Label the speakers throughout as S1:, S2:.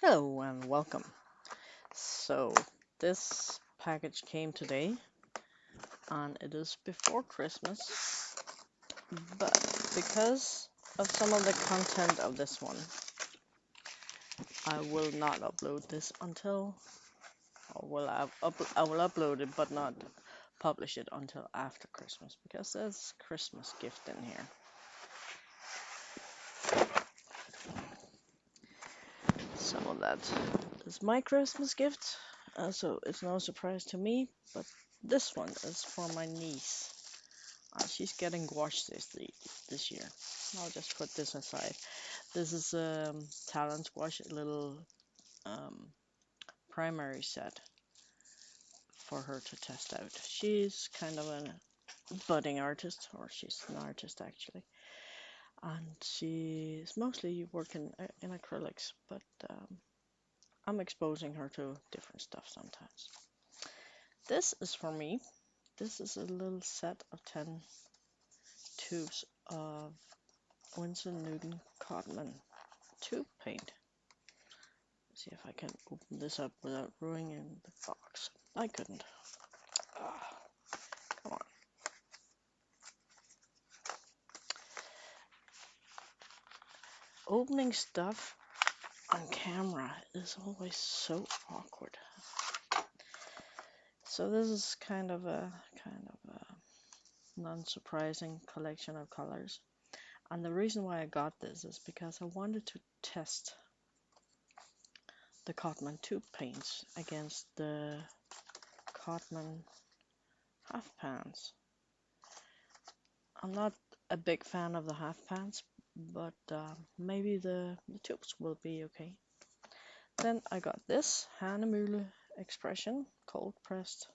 S1: Hello and welcome. So, this package came today and it is before Christmas, but because of some of the content of this one, I will not upload this until, I will upload it but not publish it until after Christmas because there's Christmas gift in here. Some of that is my Christmas gift, so it's no surprise to me, but this one is for my niece. She's getting gouache this year. I'll just put this aside. This is a talent gouache, a little um, primary set for her to test out. She's kind of a budding artist, or she's an artist actually, and she's mostly working in acrylics, but I'm exposing her to different stuff sometimes. This is for me. This is a little set of 10 tubes of Winston Cotman tube paint. Let's see if I can open this up without ruining the box. I couldn't. Come on. Opening stuff on camera is always so awkward. So this is kind of a non-surprising collection of colors. And the reason why I got this is because I wanted to test the Cotman tube paints against the Cotman half pans. I'm not a big fan of the half pans, but maybe the tubes will be okay. Then I got this Hahnemühle expression, cold pressed,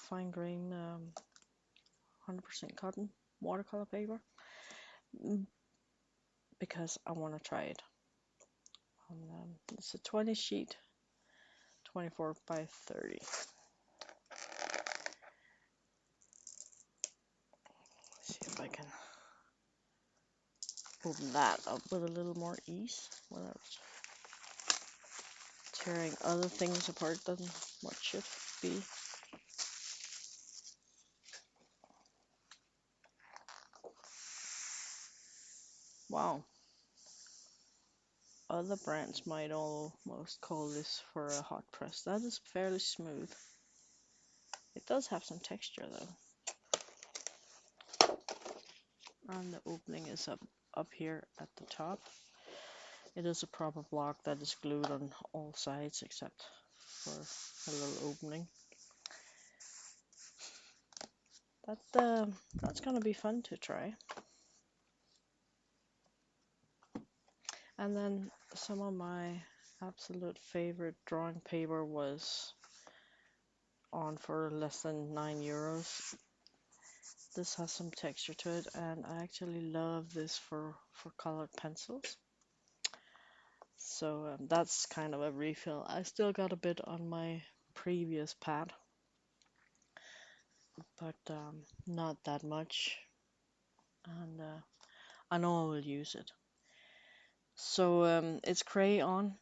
S1: fine grain, 100% cotton watercolor paper, because I want to try it. It's a 20 sheet, 24 by 30. Let's see if I can open that up with a little more ease without tearing other things apart than what should be. Wow. Other brands might almost call this for a hot press. That is fairly smooth. It does have some texture though. And the opening is up here at the top. It is a proper block that is glued on all sides except for a little opening. That's gonna be fun to try. And then some of my absolute favorite drawing paper was on for less than €9. This has some texture to it, and I actually love this for colored pencils. So that's kind of a refill. I still got a bit on my previous pad, but not that much, and I know I will use it. So it's crayon.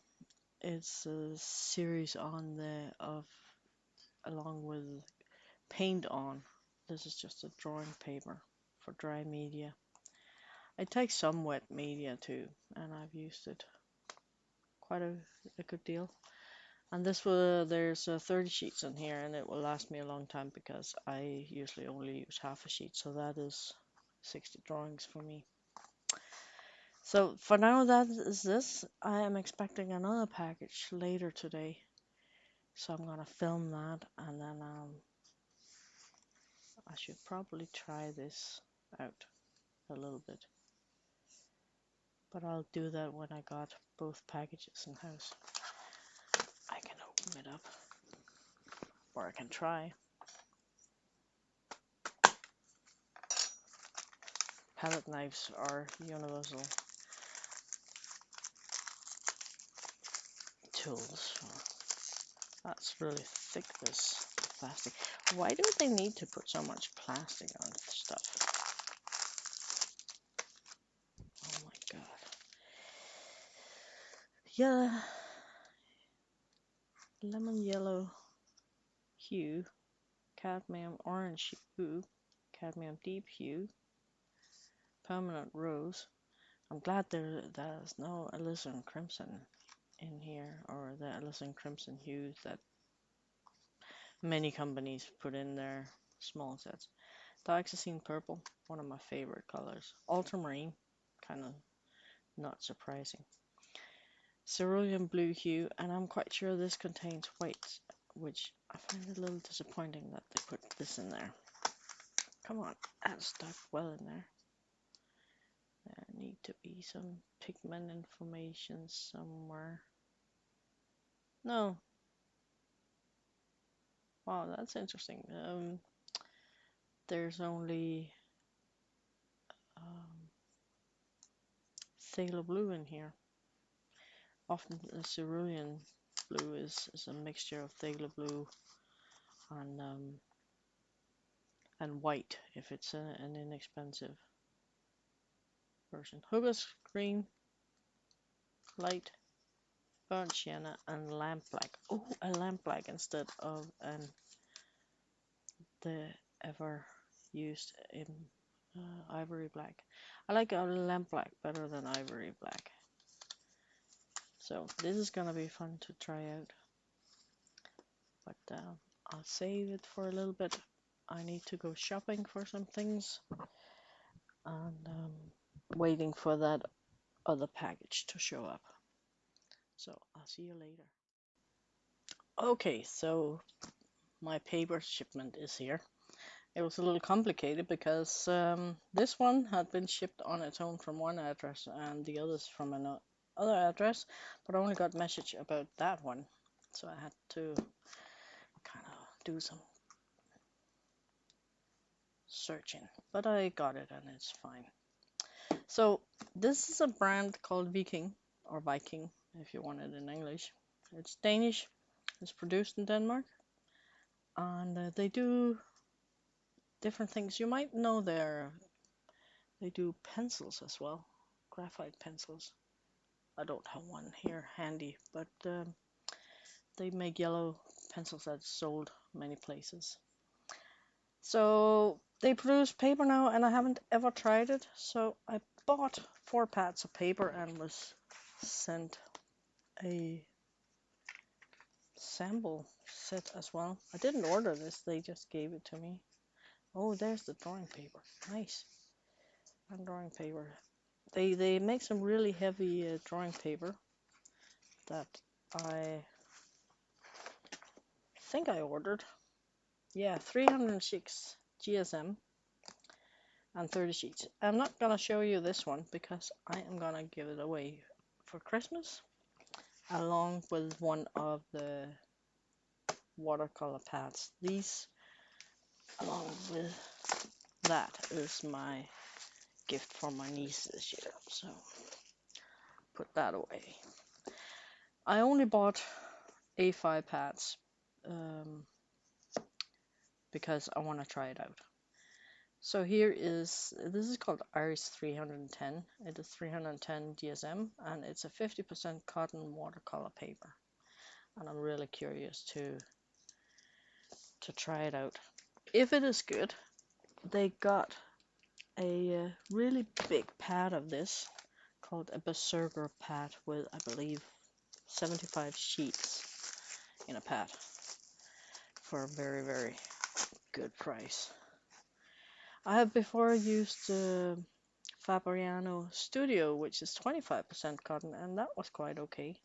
S1: It's a series on along with paint on. This is just a drawing paper for dry media. I take some wet media too, and I've used it quite a good deal. And there's 30 sheets in here, and it will last me a long time because I usually only use half a sheet, so that is 60 drawings for me. So for now, that is this. I am expecting another package later today, so I'm gonna film that, and then I should probably try this out a little bit. But I'll do that when I got both packages in house. I can open it up, or I can try. Palette knives are universal tools. That's really thick, this plastic. Why do they need to put so much plastic on stuff? Oh my god. yeah, lemon yellow hue, cadmium orange hue, cadmium deep hue, permanent rose. I'm glad there's no alizarin crimson in here, or the alizarin crimson hues that many companies put in their small sets. Dioxazine purple, one of my favorite colors. Ultramarine, kind of not surprising. Cerulean blue hue, and I'm quite sure this contains white, which I find a little disappointing that they put this in there. Come on, that's stuck well in there. There need to be some pigment information somewhere. No. Wow, that's interesting. There's only phthalo blue in here. Often the cerulean blue is a mixture of phthalo blue and white if it's an inexpensive version. Hubris green, light, burnt sienna, and lamp black. Oh, a lamp black instead of the ever used in ivory black. I like a lamp black better than ivory black. So this is gonna be fun to try out. But I'll save it for a little bit. I need to go shopping for some things and waiting for that other package to show up. So I'll see you later. Okay, so my paper shipment is here. It was a little complicated because this one had been shipped on its own from one address and the others from another address, but I only got message about that one, so I had to kind of do some searching, but I got it and it's fine. So this is a brand called Viking, or Viking if you want it in English. It's Danish. It's produced in Denmark, and they do different things. You might know they do pencils as well, graphite pencils. I don't have one here handy, but they make yellow pencils that's sold many places. So they produce paper now, and I haven't ever tried it. So I bought 4 pads of paper and was sent a sample set as well. I didn't order this, they just gave it to me. Oh, there's the drawing paper. Nice. And drawing paper. They make some really heavy drawing paper that I think I ordered. Yeah, 306 GSM and 30 sheets. I'm not gonna show you this one because I am gonna give it away for Christmas along with one of the watercolor pads. These along with that is my gift for my niece this year, so put that away. I only bought A5 pads because I want to try it out. So this is called Iris 310. It is 310 GSM and it's a 50% cotton watercolor paper. And I'm really curious to try it out. If it is good, they got a really big pad of this called a Berserker pad with, I believe, 75 sheets in a pad for a very, very good price. I have before used Fabriano Studio, which is 25% cotton, and that was quite okay.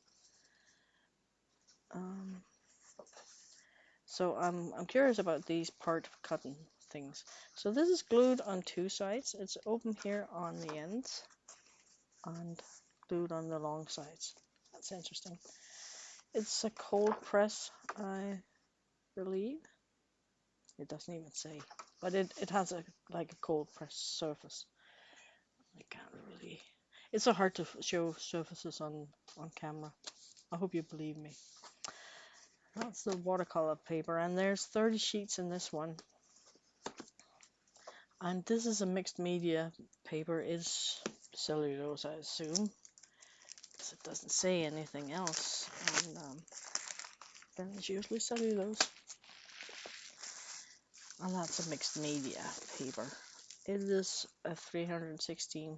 S1: So I'm curious about these part cotton things. So this is glued on 2 sides. It's open here on the ends and glued on the long sides. That's interesting. It's a cold press, I believe. It doesn't even say, but it has a cold press surface. I can't really. It's so hard to show surfaces on camera. I hope you believe me. That's the watercolor paper, and there's 30 sheets in this one. And this is a mixed media paper. It's cellulose, I assume. because it doesn't say anything else. And then it's usually cellulose. And that's a mixed media paper. It is a 316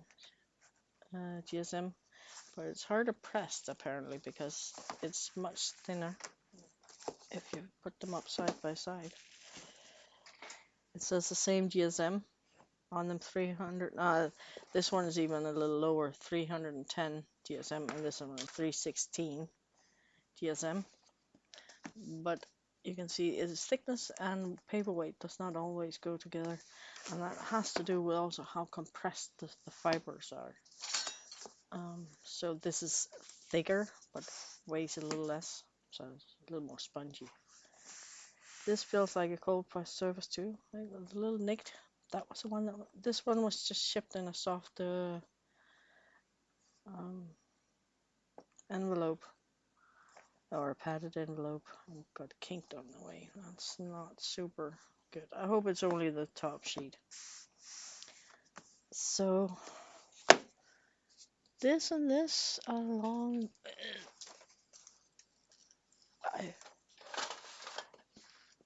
S1: GSM, but it's harder pressed apparently because it's much thinner if you put them up side by side. It says the same GSM on them, 300. This one is even a little lower, 310 GSM, and this one is 316 GSM. But you can see its thickness and paper weight does not always go together, and that has to do with also how compressed the fibers are. So this is thicker, but weighs a little less, so it's a little more spongy. This feels like a cold pressed surface too. It was a little nicked. That was the one that. This one was just shipped in a soft envelope, or a padded envelope, and got kinked on the way. That's not super good. I hope it's only the top sheet. So this and this along.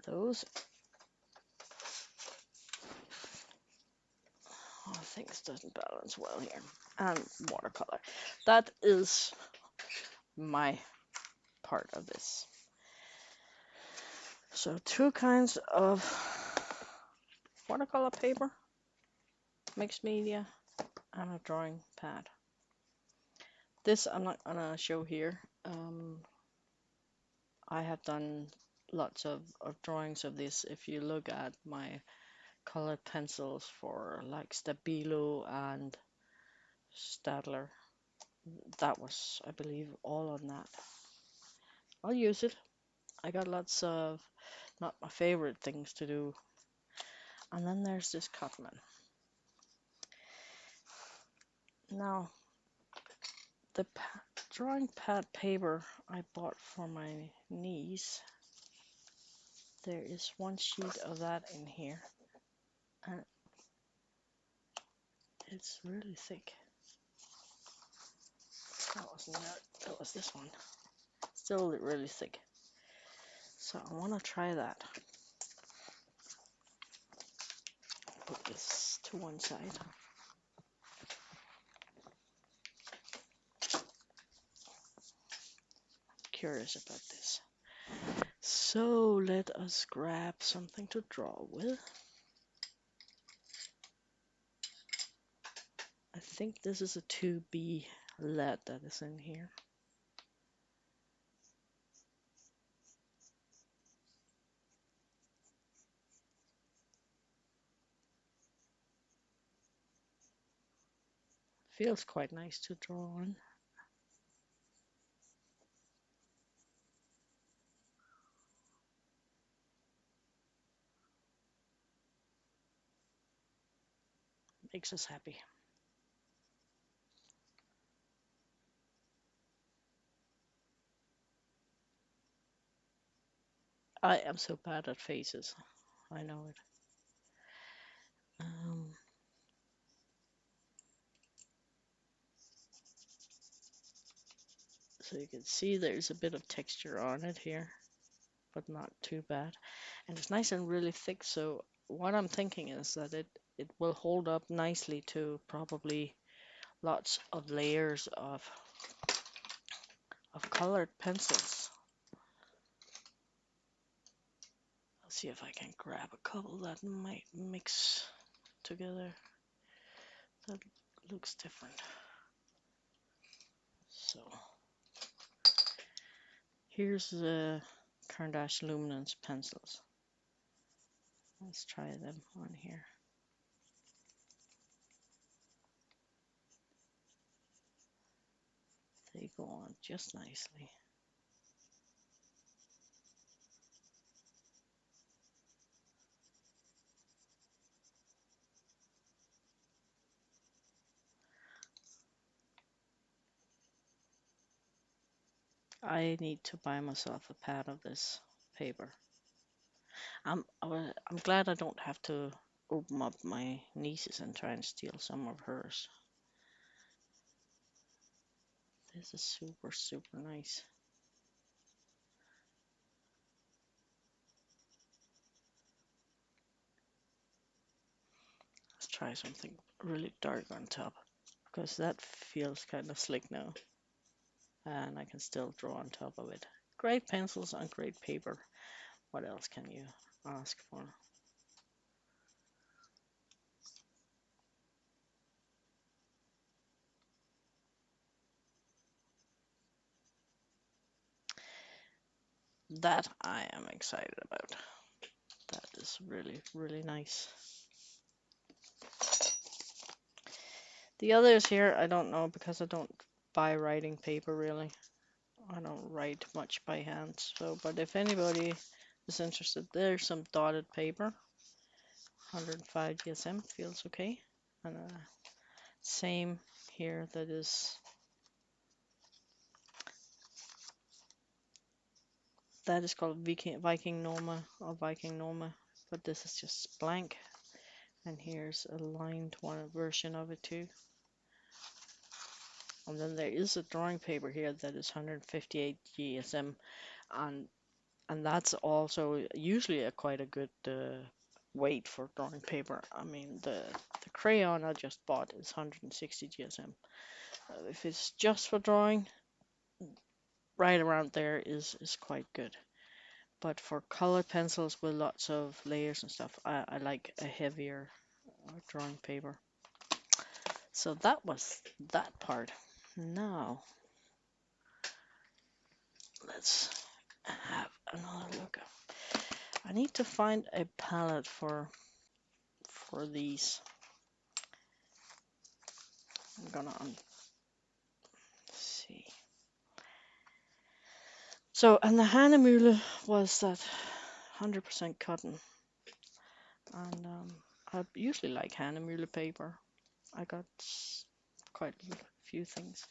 S1: Those. Oh, things doesn't balance well here. And watercolor. That is my part of this. So 2 kinds of watercolor paper, mixed media, and a drawing pad. This I'm not gonna show here. I have done lots of drawings of this. If you look at my colored pencils for like Stabilo and Stadler, that was, I believe, all on that. I'll use it. I got lots of not my favorite things to do. And then there's this Cotman. Now, the drawing pad paper I bought for my niece, there is 1 sheet of that in here, and it's really thick. That wasn't that. That was this one. Still really thick. So I want to try that. Put this to one side. Curious about this. So let us grab something to draw with. I think this is a 2B lead that is in here. Feels quite nice to draw on. Makes us happy. I am so bad at faces. I know it. So you can see there's a bit of texture on it here, but not too bad. And it's nice and really thick, so what I'm thinking is that it will hold up nicely to probably lots of layers of colored pencils. I'll see if I can grab a couple that might mix together. That looks different. So here's the Kardash Luminance pencils. Let's try them on here. They go on just nicely. I need to buy myself a pad of this paper. I'm glad I don't have to open up my niece's and try and steal some of hers. This is super, super nice. Let's try something really dark on top, because that feels kind of slick now. And I can still draw on top of it. Great pencils on great paper. What else can you ask for? That I am excited about. That is really, really nice. The others here, I don't know because I don't buy writing paper really. I don't write much by hand. So, but if anybody is interested, there's some dotted paper. 105 GSM feels okay. And same here, that is called Viking Norma or Viking Norma, but this is just blank. And here's a lined one version of it too. And then there is a drawing paper here that is 158 GSM, and that's also usually quite a good weight for drawing paper. I mean, the crayon I just bought is 160 GSM. If it's just for drawing, right around there is quite good. But for colored pencils with lots of layers and stuff, I like a heavier drawing paper. So that was that part. Now, let's have another look. I need to find a palette for these. I'm gonna see. So, and the Hahnemühle was that 100% cotton. And I usually like Hahnemühle paper. I got quite a few things.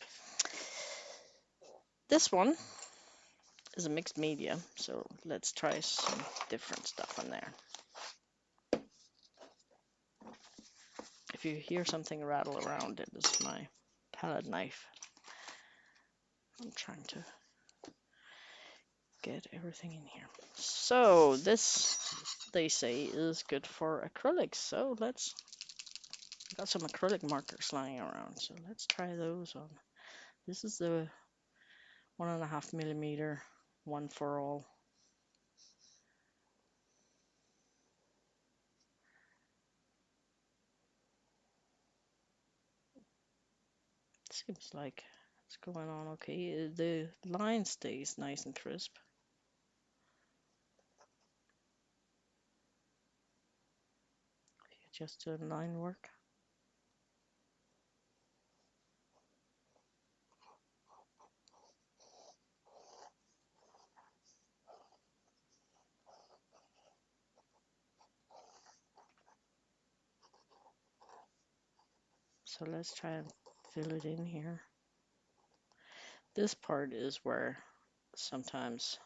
S1: This one is a mixed media, so let's try some different stuff on there. If you hear something rattle around, it is my palette knife. I'm trying to get everything in here. So this, they say, is good for acrylics. So let's, got some acrylic markers lying around. So let's try those on. This is the 1.5 millimeter one for all. Seems like it's going on okay. The line stays nice and crisp. Just do line work. So let's try and fill it in here. This part is where sometimes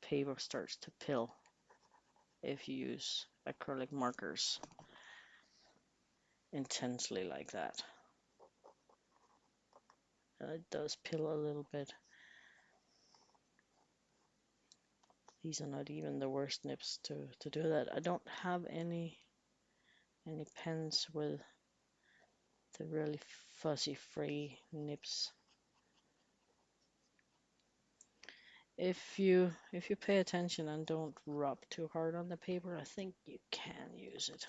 S1: paper starts to pill if you use acrylic markers intensely like that. It does pill a little bit. These are not even the worst nips to do that. I don't have any pens with the really fuzzy free nips. If you pay attention and don't rub too hard on the paper, I think you can use it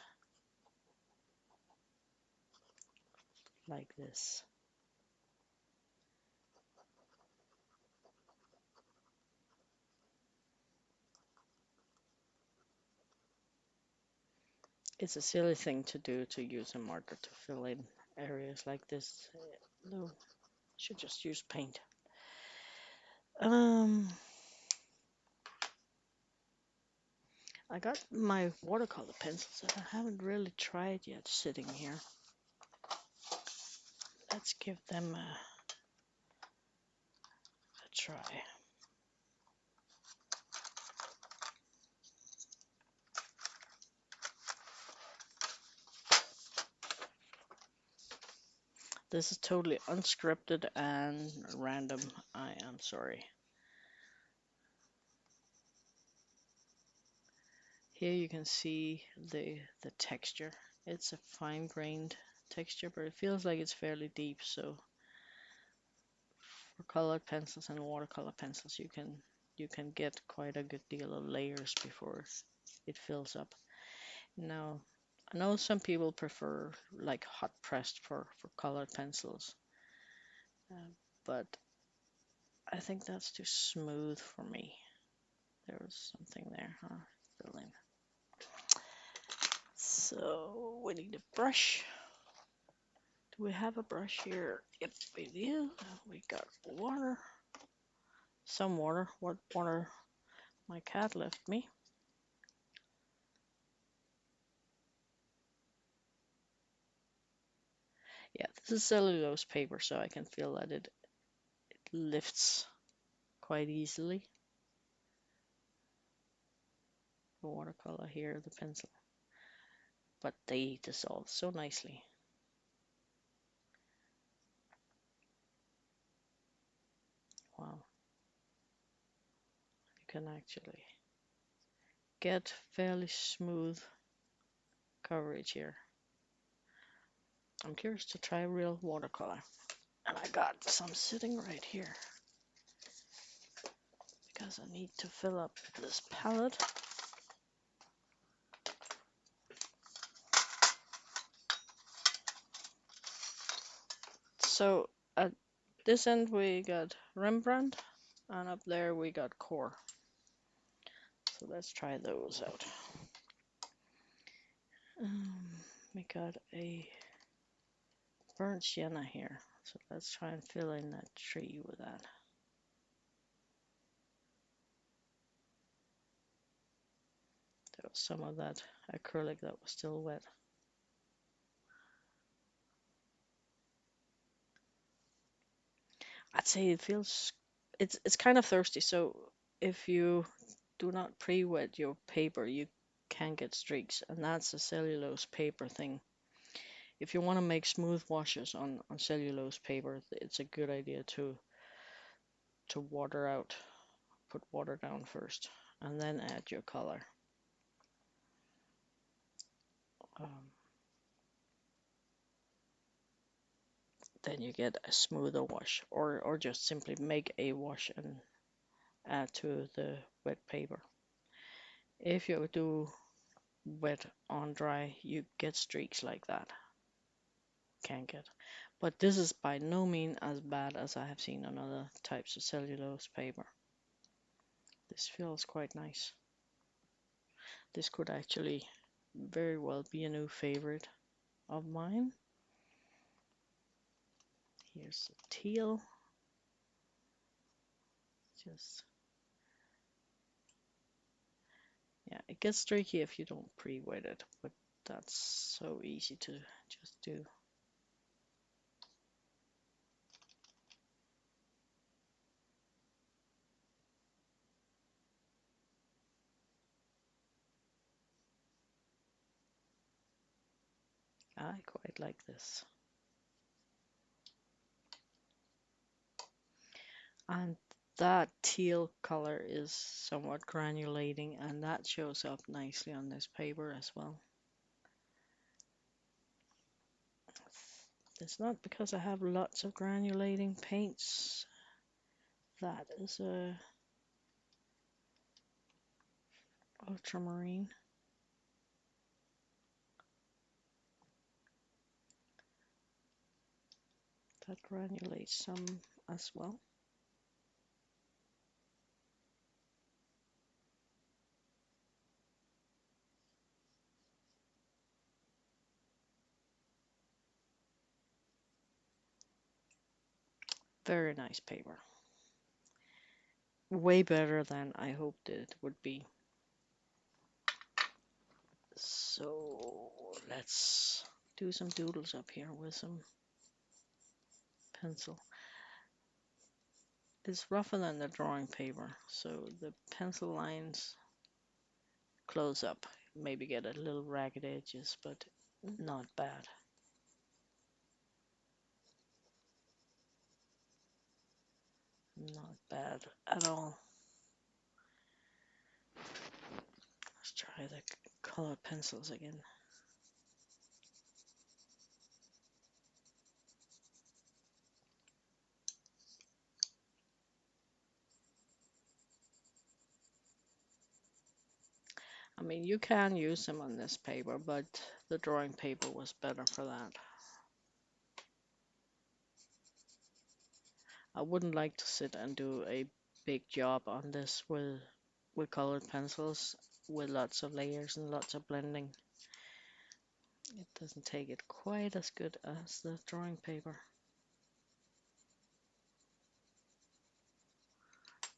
S1: like this. It's a silly thing to do, to use a marker to fill in areas like this. No, should just use paint. I got my watercolor pencils that I haven't really tried yet sitting here. Let's give them a try. This is totally unscripted and random. I am sorry. Here you can see the texture. It's a fine-grained texture, but it feels like it's fairly deep. So for colored pencils and watercolor pencils, you can get quite a good deal of layers before it fills up. Now, I know some people prefer like hot pressed for colored pencils, but I think that's too smooth for me. There was something there, huh? Fill in. So we need a brush. Do we have a brush here? Yep, we do. We got water. Some water. What water my cat left me. Yeah, this is cellulose paper, so I can feel that it lifts quite easily. The watercolor here, the pencil. But they dissolve so nicely. Wow. You can actually get fairly smooth coverage here. I'm curious to try real watercolor. And I got some sitting right here because I need to fill up this palette. So at this end we got Rembrandt, and up there we got Core. So let's try those out. We got a burnt sienna here. So let's try and fill in that tree with that. There was some of that acrylic that was still wet. I'd say it feels it's kind of thirsty. So if you do not pre-wet your paper, you can get streaks, and that's a cellulose paper thing. If you want to make smooth washes on cellulose paper, it's a good idea to water out, put water down first, and then add your color. Then you get a smoother wash, or just simply make a wash and add to the wet paper. If you do wet on dry, you get streaks like that. Can get. But this is by no means as bad as I have seen on other types of cellulose paper. This feels quite nice. This could actually very well be a new favorite of mine. Here's a teal. Just, yeah, it gets streaky if you don't pre-wet it, but that's so easy to just do. I quite like this. And that teal color is somewhat granulating, and that shows up nicely on this paper as well. It's not because I have lots of granulating paints. That is a ultramarine. That granulates some as well. Very nice paper. Way better than I hoped it would be. So let's do some doodles up here with some pencil. It's rougher than the drawing paper, so the pencil lines close up. Maybe get a little ragged edges, but not bad. Not bad at all. Let's try the colored pencils again. I mean, you can use them on this paper, but the drawing paper was better for that. I wouldn't like to sit and do a big job on this with colored pencils with lots of layers and lots of blending. It doesn't take it quite as good as the drawing paper.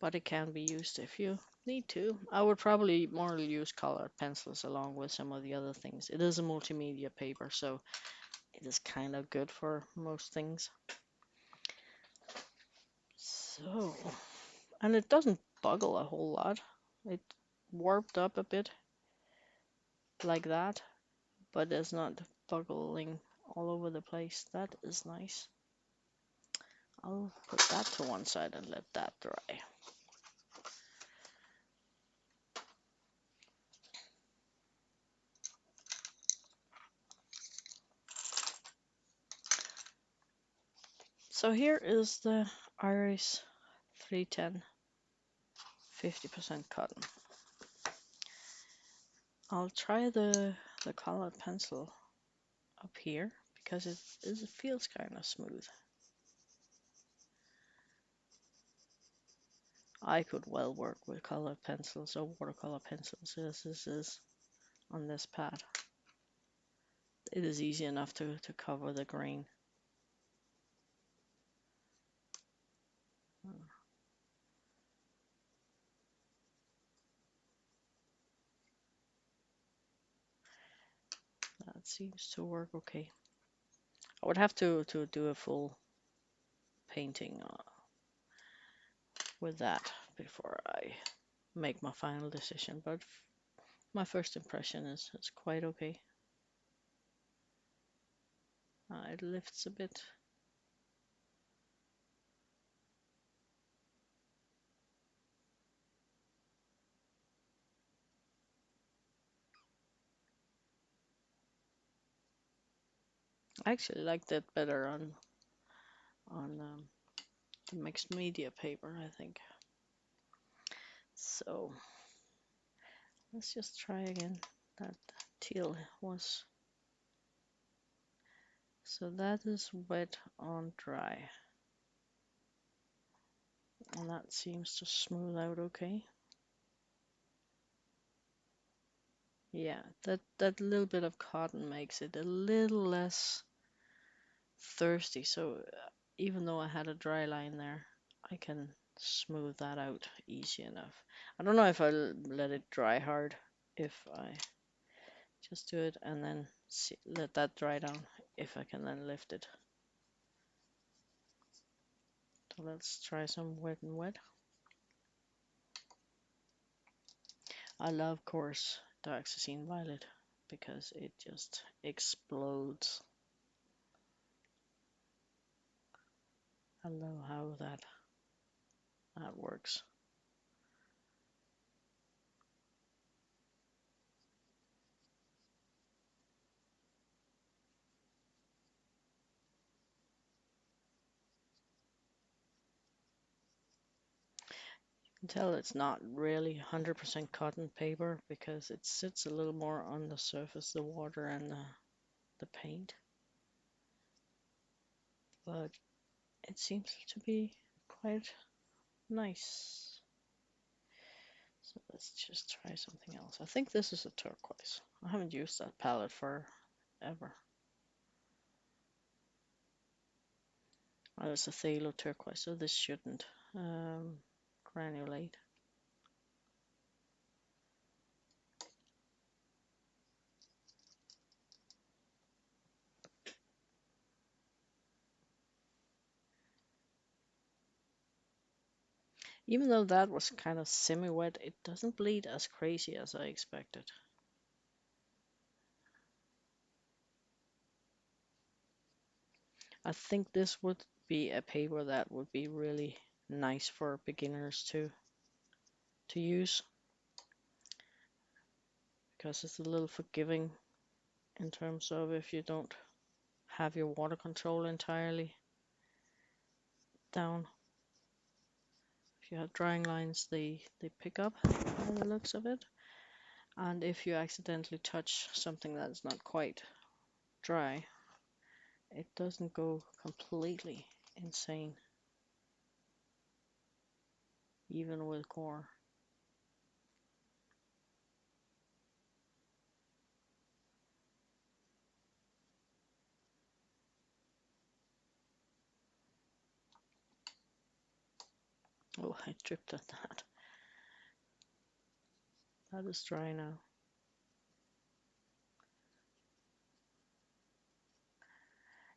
S1: But it can be used if you need to. I would probably more use colored pencils along with some of the other things. It is a multimedia paper, so it is kind of good for most things. So, and it doesn't buggle a whole lot. It warped up a bit like that, but it's not buggling all over the place. That is nice. I'll put that to one side and let that dry. So here is the Iris 310 50% cotton. I'll try the colored pencil up here because it feels kind of smooth. I could well work with colored pencils or watercolor pencils as this is on this pad. It is easy enough to cover the grain. That seems to work okay. I would have to do a full painting with that before I make my final decision, but my first impression is quite okay. It lifts a bit. I actually like that better on the mixed media paper, I think. So let's just try again. That teal was, so that is wet on dry, and that seems to smooth out okay. Yeah, that little bit of cotton makes it a little less thirsty, so even though I had a dry line there, I can smooth that out easy enough. I don't know if I'll let it dry hard, if I just do it and then let that dry down, if I can then lift it. So let's try some wet and wet. I love coarse Dioxazine Violet because it just explodes. I love how that works. You can tell it's not really 100% cotton paper because it sits a little more on the surface, the water and the paint. But it seems to be quite nice. So let's just try something else. I think this is a turquoise. I haven't used that palette for ever. Oh, it's a phthalo turquoise, so this shouldn't granulate. Even though that was kind of semi-wet, it doesn't bleed as crazy as I expected. I think this would be a paper that would be really nice for beginners to use, because it's a little forgiving in terms of if you don't have your water control entirely down. If you have drying lines, they pick up by the looks of it. And if you accidentally touch something that's not quite dry, it doesn't go completely insane, even with core. Oh, I tripped at that. That is dry now.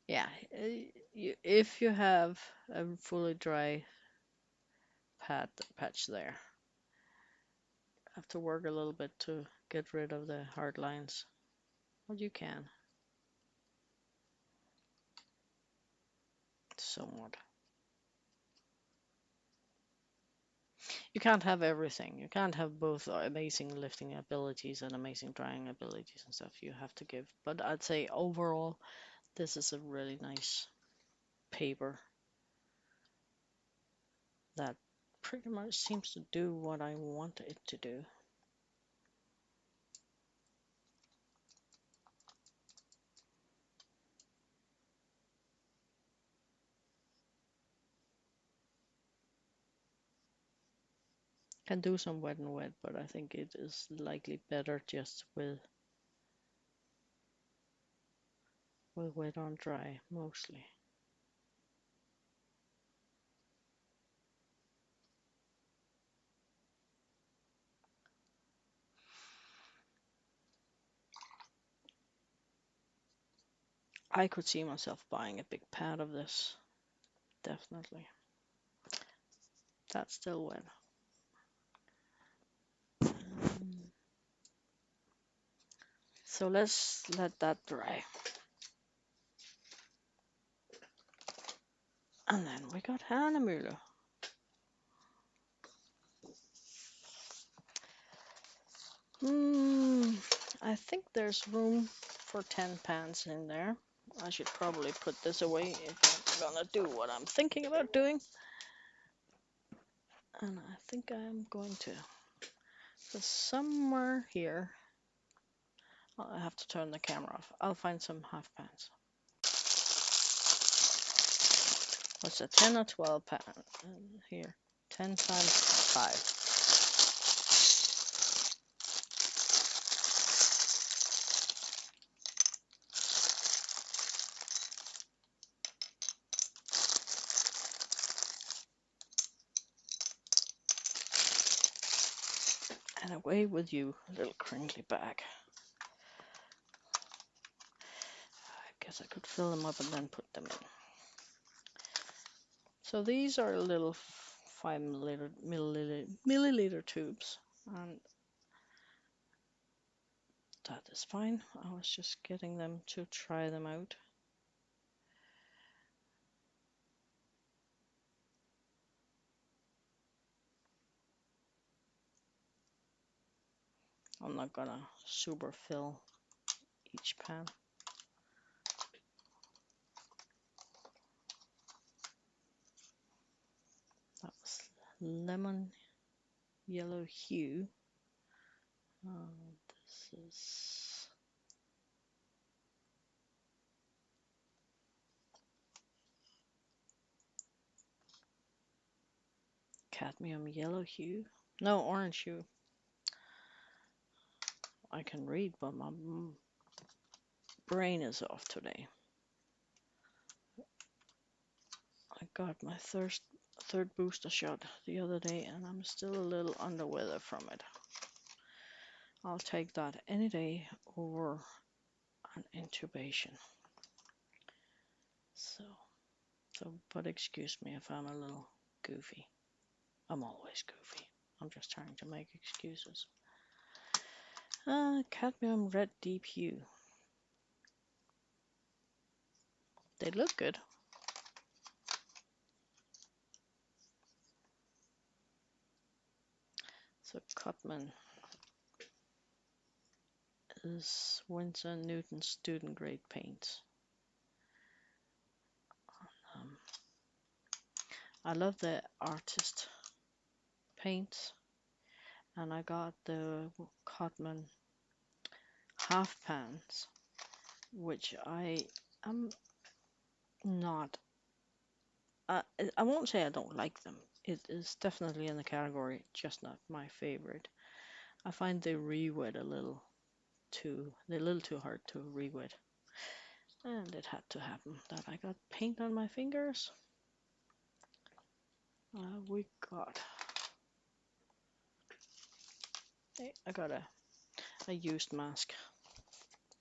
S1: Yeah, if you have a fully dry patch there, you have to work a little bit to get rid of the hard lines, but you can somewhat. You can't have everything. You can't have both amazing lifting abilities and amazing drying abilities and stuff. You have to give. But I'd say overall, this is a really nice paper that pretty much seems to do what I want it to do. Can do some wet and wet, but I think it is likely better just with wet on dry mostly. I could see myself buying a big pad of this, definitely. That's still wet. So let's let that dry. And then we got Hahnemühle. I think there's room for 10 pans in there. I should probably put this away if I'm gonna do what I'm thinking about doing. And I think I'm going to. So somewhere here, I have to turn the camera off. I'll find some half pans. What's a 10 or 12 pan here? 10 times 5. And away with you, little crinkly bag. I guess I could fill them up and then put them in. So these are little 5 milliliter tubes, and that is fine. I was just getting them to try them out. I'm not gonna super fill each pan. That was lemon yellow hue. This is cadmium yellow hue. No, orange hue. I can read, but my brain is off today. I got my third booster shot the other day, and I'm still a little under weather from it. I'll take that any day over an intubation. So, but excuse me if I'm a little goofy. I'm always goofy. I'm just trying to make excuses. Cadmium Red Deep Hue. They look good. So Cotman is Winston Newton student grade paint. Um, I love the artist paints, and I got the Cotman half pans, which I am not. I won't say I don't like them. It is definitely in the category, just not my favorite. I find they re-wet they're a little too hard to re-wet. And it had to happen that I got paint on my fingers. We got, hey, I got a used mask.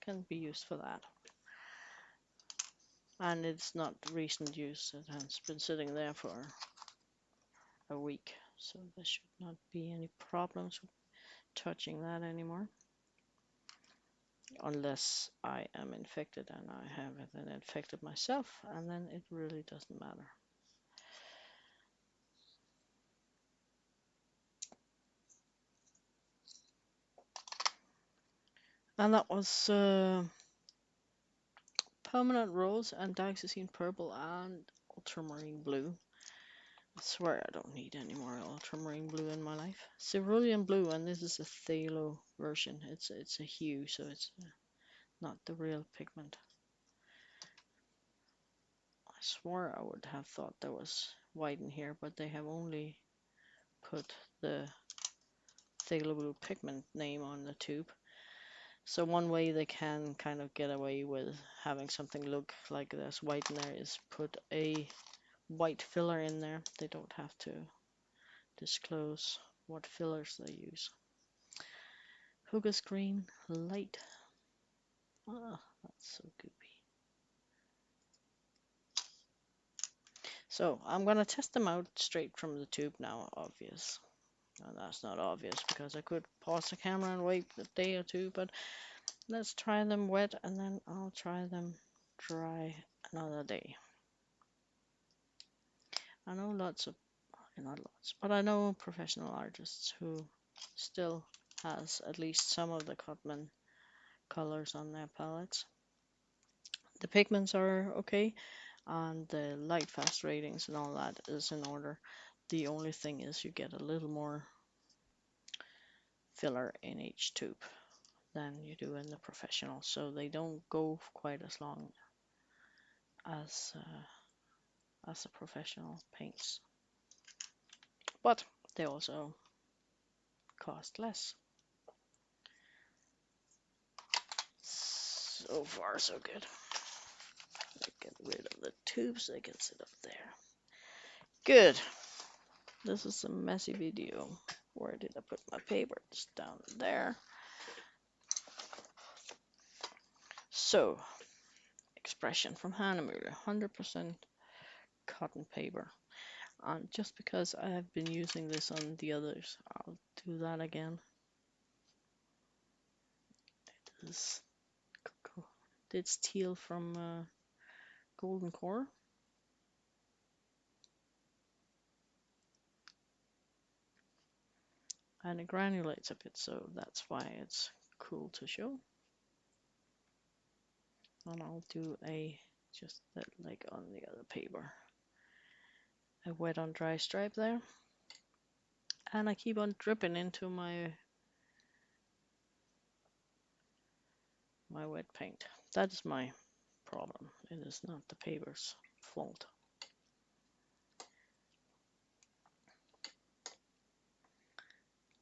S1: Can be used for that. And it's not recent use. It has been sitting there for a week. So there should not be any problems with touching that anymore. Unless I am infected and I have then infected myself, and then it really doesn't matter. And that was Permanent Rose and Dioxazine Purple and Ultramarine Blue. I swear I don't need any more Ultramarine Blue in my life. Cerulean Blue, and this is a phthalo version. It's a hue, so it's not the real pigment. I swore I would have thought there was white in here, but they have only put the phthalo blue pigment name on the tube. So one way they can kind of get away with having something look like there's white in there is put a white filler in there. They don't have to disclose what fillers they use. Hooker's Green Light. Ah, that's so goopy. So I'm gonna test them out straight from the tube now, obvious. No, that's not obvious because I could pause the camera and wait a day or two, but let's try them wet and then I'll try them dry another day. I know lots of, not lots, but I know professional artists who still has at least some of the Cotman colors on their palettes. The pigments are okay, and the light fast ratings and all that is in order. The only thing is you get a little more filler in each tube than you do in the professional, so they don't go quite as long as the professional paints, but they also cost less. So far so good. Get rid of the tubes, they can sit up there. Good. This is a messy video. Where did I put my paper? It's down there. So, expression from Hahnemühle, 100% cotton paper. And just because I have been using this on the others, I'll do that again. It's teal from Golden Core. And it granulates a bit, so that's why it's cool to show. And I'll do just that like on the other paper. A wet on dry stripe there. And I keep on dripping into my wet paint. That is my problem. It is not the paper's fault.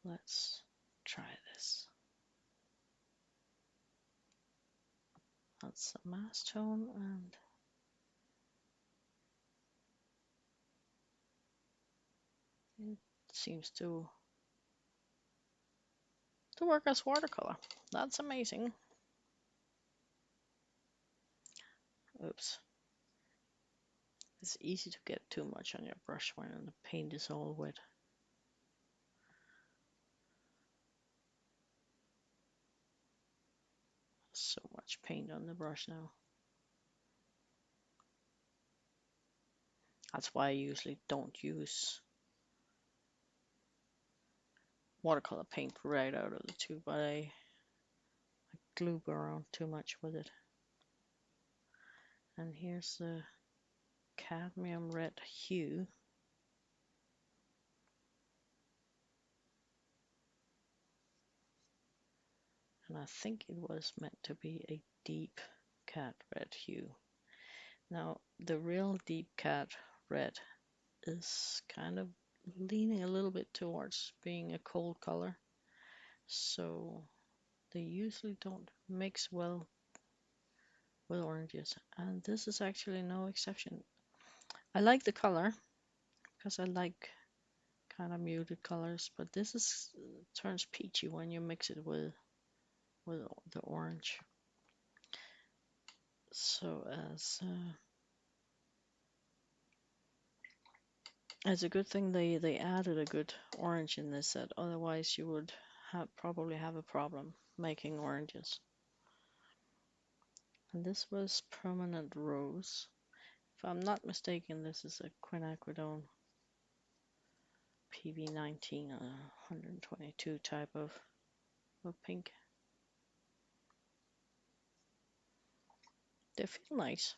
S1: Let's try this. That's a mass tone, and it seems to work as watercolor. That's amazing. Oops. It's easy to get too much on your brush when the paint is all wet. So much paint on the brush now. That's why I usually don't use watercolor paint right out of the tube, but I glue around too much with it. And here's the Cadmium Red Hue. And I think it was meant to be a deep cat red hue. Now, the real deep cat red is kind of leaning a little bit towards being a cold color, so they usually don't mix well with oranges, and this is actually no exception. I like the color because I like kind of muted colors, but this is turns peachy when you mix it with the orange. So as a good thing they added a good orange in this set, otherwise you would probably have a problem making oranges. And this was Permanent Rose. If I'm not mistaken, this is a quinacridone PV19 122 type of pink. They feel nice.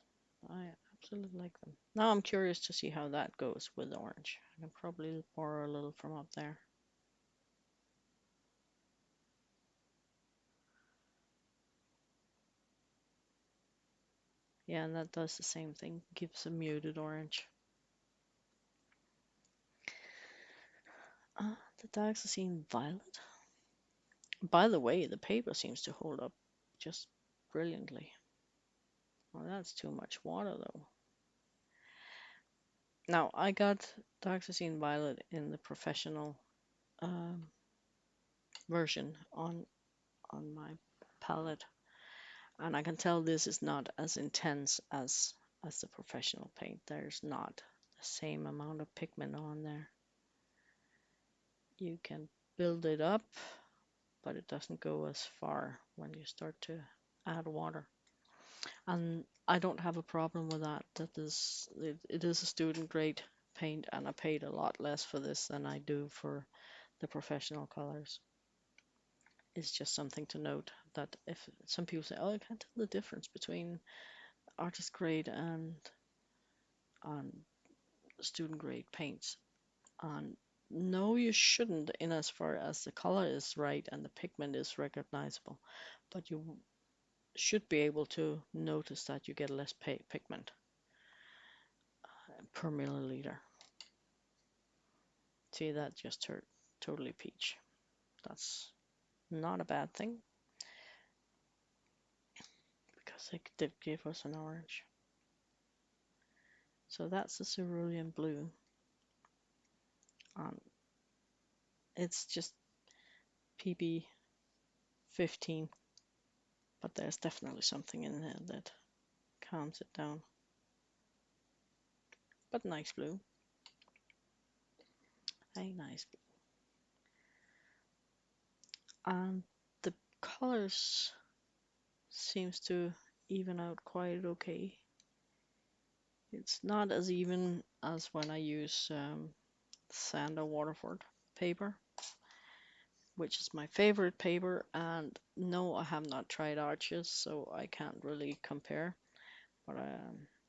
S1: I absolutely like them. Now I'm curious to see how that goes with orange. I can probably borrow a little from up there. Yeah, and that does the same thing, gives a muted orange. The Dioxazine Violet. By the way, the paper seems to hold up just brilliantly. Well, that's too much water though. Now, I got Dioxazine Violet in the professional version on my palette, and I can tell this is not as intense as the professional paint. There's not the same amount of pigment on there. You can build it up, but it doesn't go as far when you start to add water. And I don't have a problem with that. It is a student grade paint, and I paid a lot less for this than I do for the professional colors. It's just something to note that if some people say, "Oh, I can't tell the difference between artist grade and student grade paints," and no, you shouldn't, in as far as the color is right and the pigment is recognizable, but you should be able to notice that you get less pigment per milliliter. See, that just turned totally peach. That's not a bad thing because it did give us an orange. So that's the Cerulean Blue. It's just PB 15, but there's definitely something in there that calms it down. But nice blue. A nice blue. And the colors seems to even out quite okay. It's not as even as when I use Sander Waterford paper, which is my favorite paper, and no, I have not tried Arches, so I can't really compare, but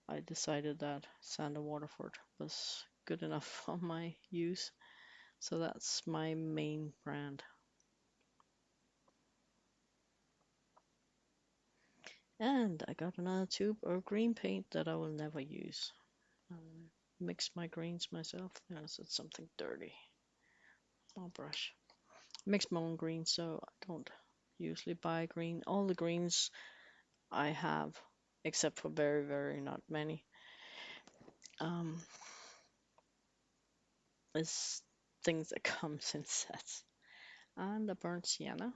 S1: I decided that Sander Waterford was good enough for my use, so that's my main brand. And I got another tube of green paint that I will never use. Mix my greens myself. Yes, it's something dirty. I'll brush. Mix my own greens, so I don't usually buy green. All the greens I have, except for very, very not many, is things that comes in sets. And the burnt sienna.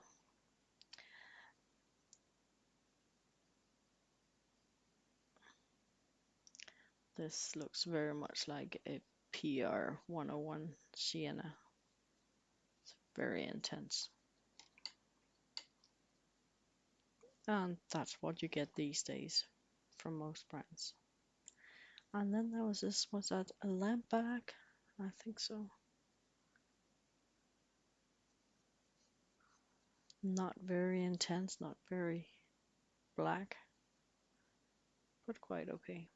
S1: This looks very much like a PR 101 sienna. It's very intense. And that's what you get these days from most brands. And then there was this, was that a lamp bag? I think so. Not very intense, not very black, but quite okay.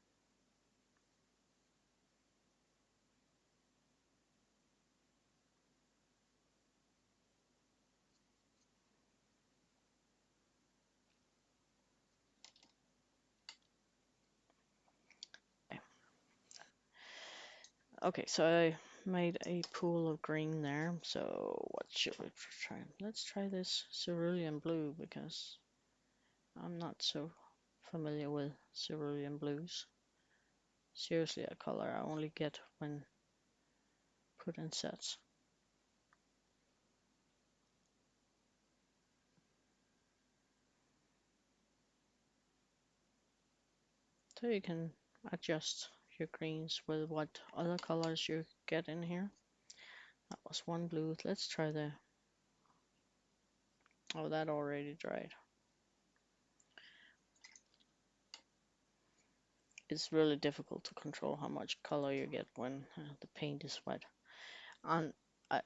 S1: Okay, so I made a pool of green there. So what should we try? Let's try this Cerulean Blue because I'm not so familiar with Cerulean Blues. Seriously, a color I only get when put in sets. So you can adjust your greens with what other colors you get in here. That was one blue. Let's try the... Oh, that already dried. It's really difficult to control how much color you get when the paint is wet. And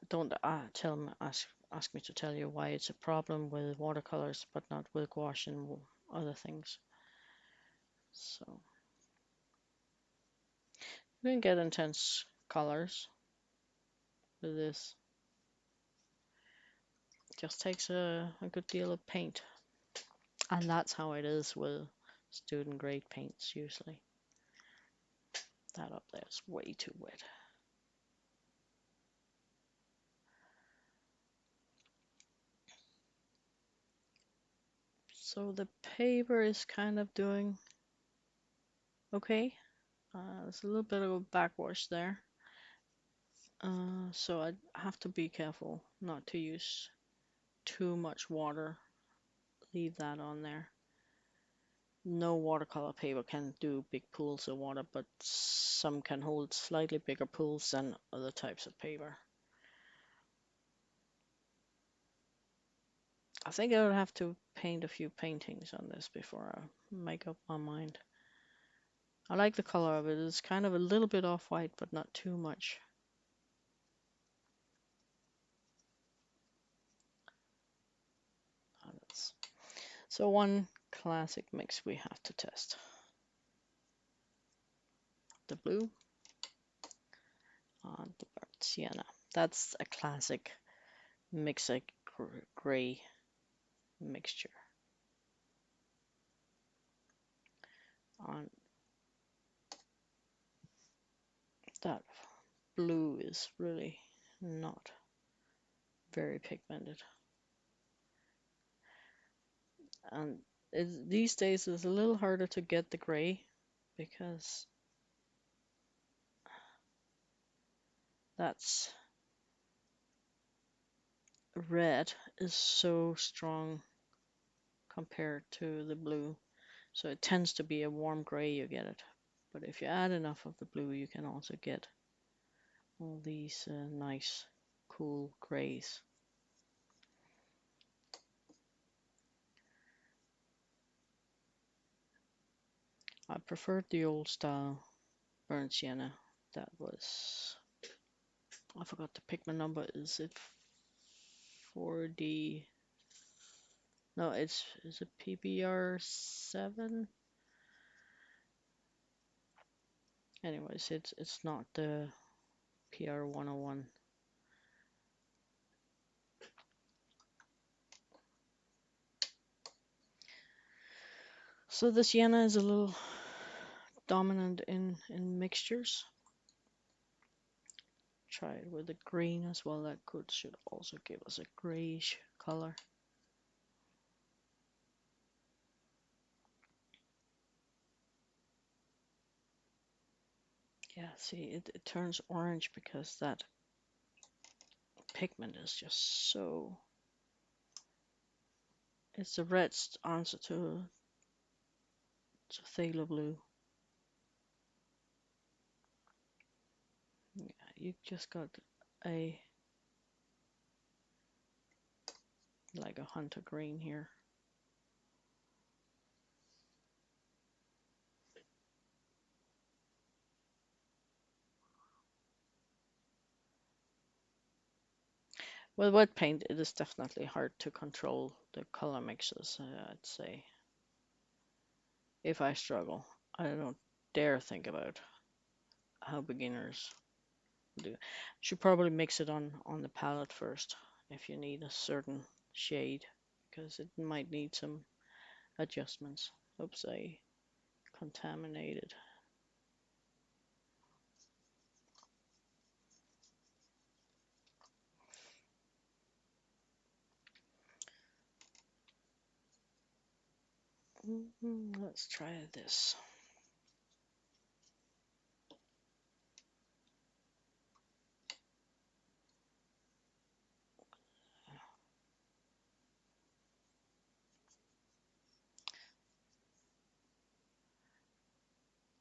S1: don't ask me to tell you why it's a problem with watercolors, but not with gouache and other things. So you can get intense colors with this. It just takes a good deal of paint, and that's how it is with student grade paints usually. That up there is way too wet. So the paper is kind of doing okay. There's a little bit of a backwash there. So I have to be careful not to use too much water. Leave that on there. No watercolor paper can do big pools of water, but some can hold slightly bigger pools than other types of paper. I think I would have to paint a few paintings on this before I make up my mind. I like the color of it. It's kind of a little bit off-white, but not too much. So one classic mix we have to test. The blue and the burnt sienna. That's a classic mix, a gray mixture. And that blue is really not very pigmented. And these days it's a little harder to get the gray because that's red is so strong compared to the blue. So it tends to be a warm gray, you get it. But if you add enough of the blue, you can also get all these nice, cool grays. I preferred the old style burnt sienna. That was, I forgot the pigment number. Is it 40? No, is it PBR 7? Anyways, it's not the PR 101. So the sienna is a little dominant in mixtures. Try it with the green as well. That should also give us a grayish color. Yeah, see, it turns orange because that pigment is just so... It's the red answer to phthalo blue. Yeah, you just got a like a hunter green here. With wet paint, it is definitely hard to control the color mixes, I'd say. If I struggle, I don't dare think about how beginners do. Should probably mix it on the palette first if you need a certain shade, because it might need some adjustments. Oops, I contaminated. Let's try this.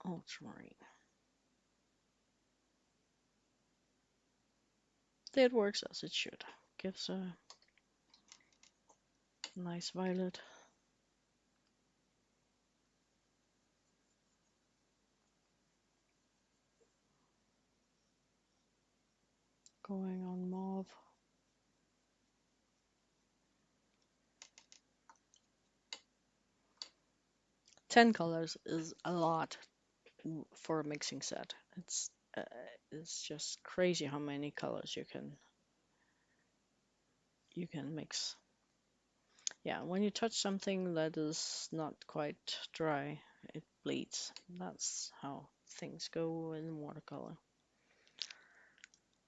S1: Ultramarine. It works as it should. Gives a nice violet. Going on mauve. Ten colors is a lot for a mixing set. Uh, it's just crazy how many colors you can mix. Yeah, when you touch something that is not quite dry, it bleeds. That's how things go in watercolor.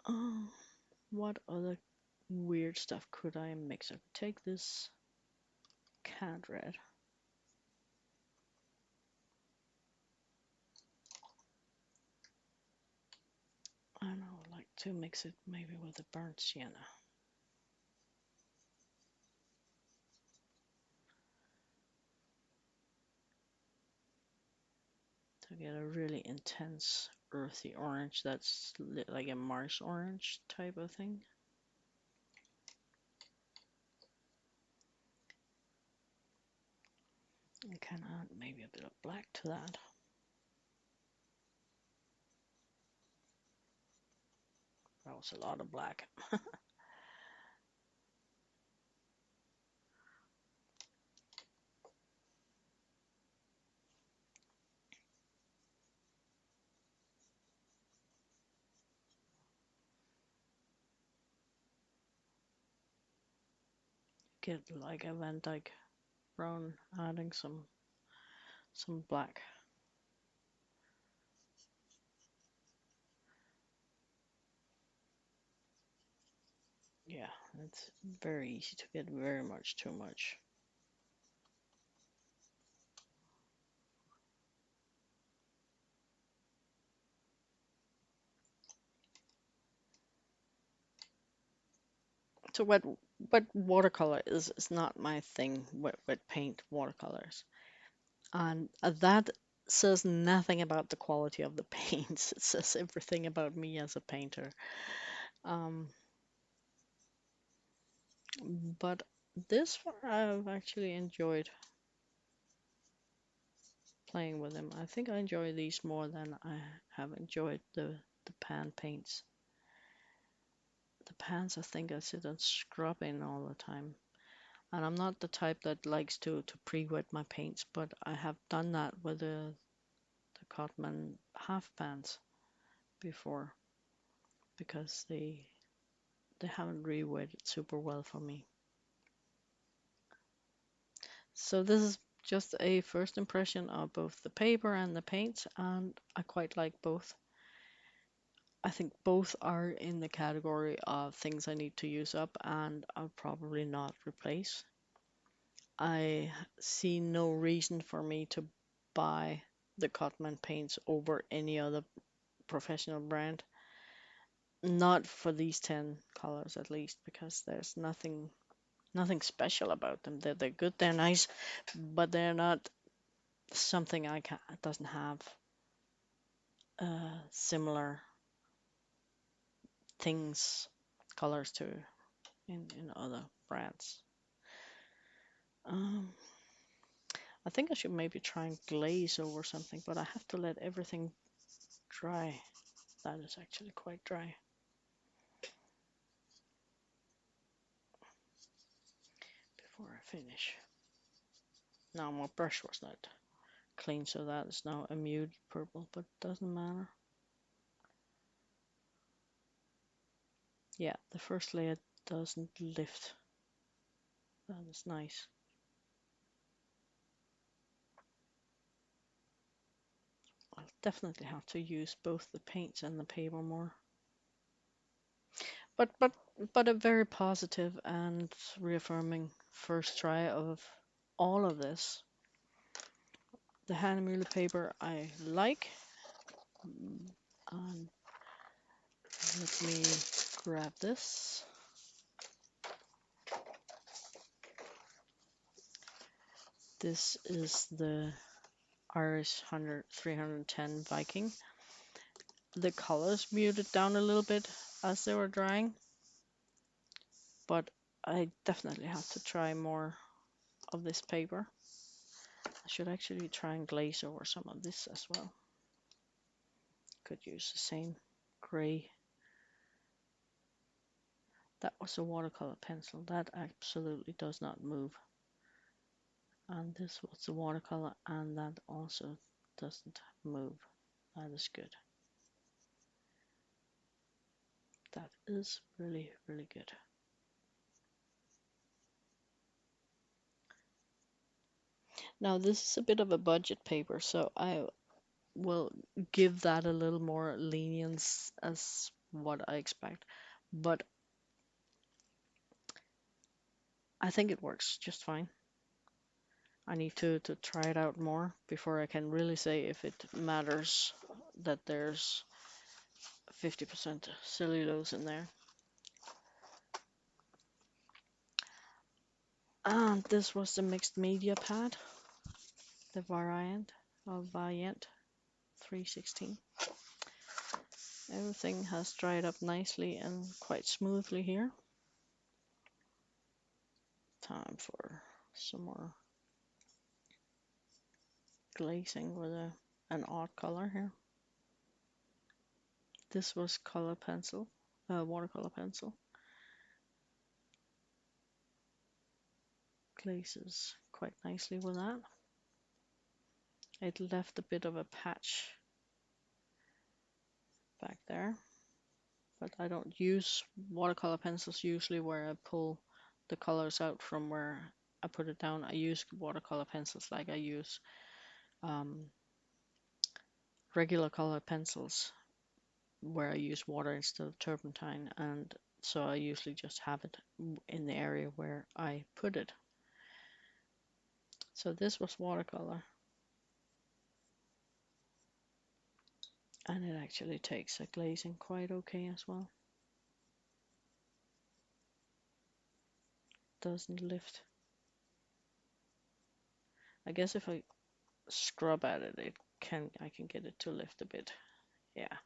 S1: Oh, what other weird stuff could I mix? I could take this cad red. And I would like to mix it maybe with a burnt sienna. To get a really intense earthy orange that's like a marsh orange type of thing. I can add maybe a bit of black to that. That was a lot of black. Get like a Van Dyke brown, adding some black. Yeah, it's very easy to get very much too much. So wet watercolor is not my thing. Wet paint watercolors, and that says nothing about the quality of the paints. It says everything about me as a painter. Um, but this one I've actually enjoyed playing with them. I think I enjoy these more than I have enjoyed the pan paints. The pans, I think I sit and scrub in all the time. And I'm not the type that likes to pre-wet my paints, but I have done that with the Cotman half pans before because they haven't re-wetted super well for me. So this is just a first impression of both the paper and the paints, and I quite like both. I think both are in the category of things I need to use up and I'll probably not replace. I see no reason for me to buy the Cotman paints over any other professional brand. Not for these 10 colors at least, because there's nothing special about them. They're good, they're nice, but they're not something I can doesn't have similar things, colors to in other brands. Um, I think I should maybe try and glaze over something, but I have to let everything dry. That is actually quite dry. before I finish. Now my brush was not clean, so that is now a muted purple, but it doesn't matter. Yeah, the first layer doesn't lift. That is nice. I'll definitely have to use both the paints and the paper more. But a very positive and reaffirming first try of all of this. The Hahnemühle paper I like. And let me grab this. This is the Irish 310 Viking. The colors muted down a little bit as they were drying, but I definitely have to try more of this paper. I should actually try and glaze over some of this as well. Could use the same gray. That was a watercolor pencil. That absolutely does not move. And this was the watercolor, and that also doesn't move. That is good. That is really, really good. Now this is a bit of a budget paper, so I will give that a little more lenience as what I expect. But I think it works just fine. I need to try it out more before I can really say if it matters that there's 50% cellulose in there. And this was the mixed media pad, the variant of Variant 316. Everything has dried up nicely and quite smoothly here. Time for some more glazing with an odd color here. This was color pencil, watercolor pencil. Glazes quite nicely with that. It left a bit of a patch back there, but I don't use watercolor pencils usually where I pull the colors out from where I put it down. I use watercolor pencils like I use regular color pencils where I use water instead of turpentine, and so I usually just have it in the area where I put it. So this was watercolor, and it actually takes a glazing quite okay as well. Doesn't lift. I guess if I scrub at it, I can get it to lift a bit. Yeah,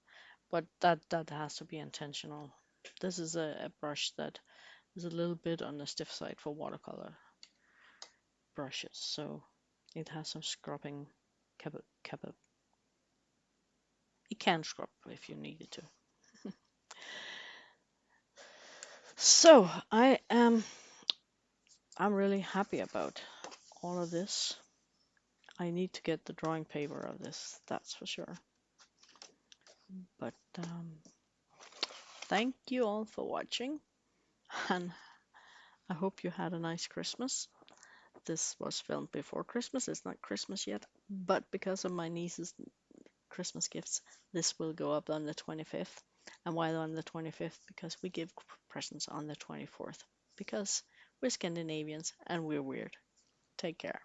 S1: but that has to be intentional. This is a brush that is a little bit on the stiff side for watercolor brushes, so it has some scrubbing capa. It can scrub if you need it to. So I'm really happy about all of this. I need to get the drawing paper of this, that's for sure. But thank you all for watching, and I hope you had a nice Christmas. This was filmed before Christmas. It's not Christmas yet, but because of my niece's Christmas gifts, this will go up on the 25th. And why on the 25th? Because we give presents on the 24th. Because we're Scandinavians and we're weird. Take care.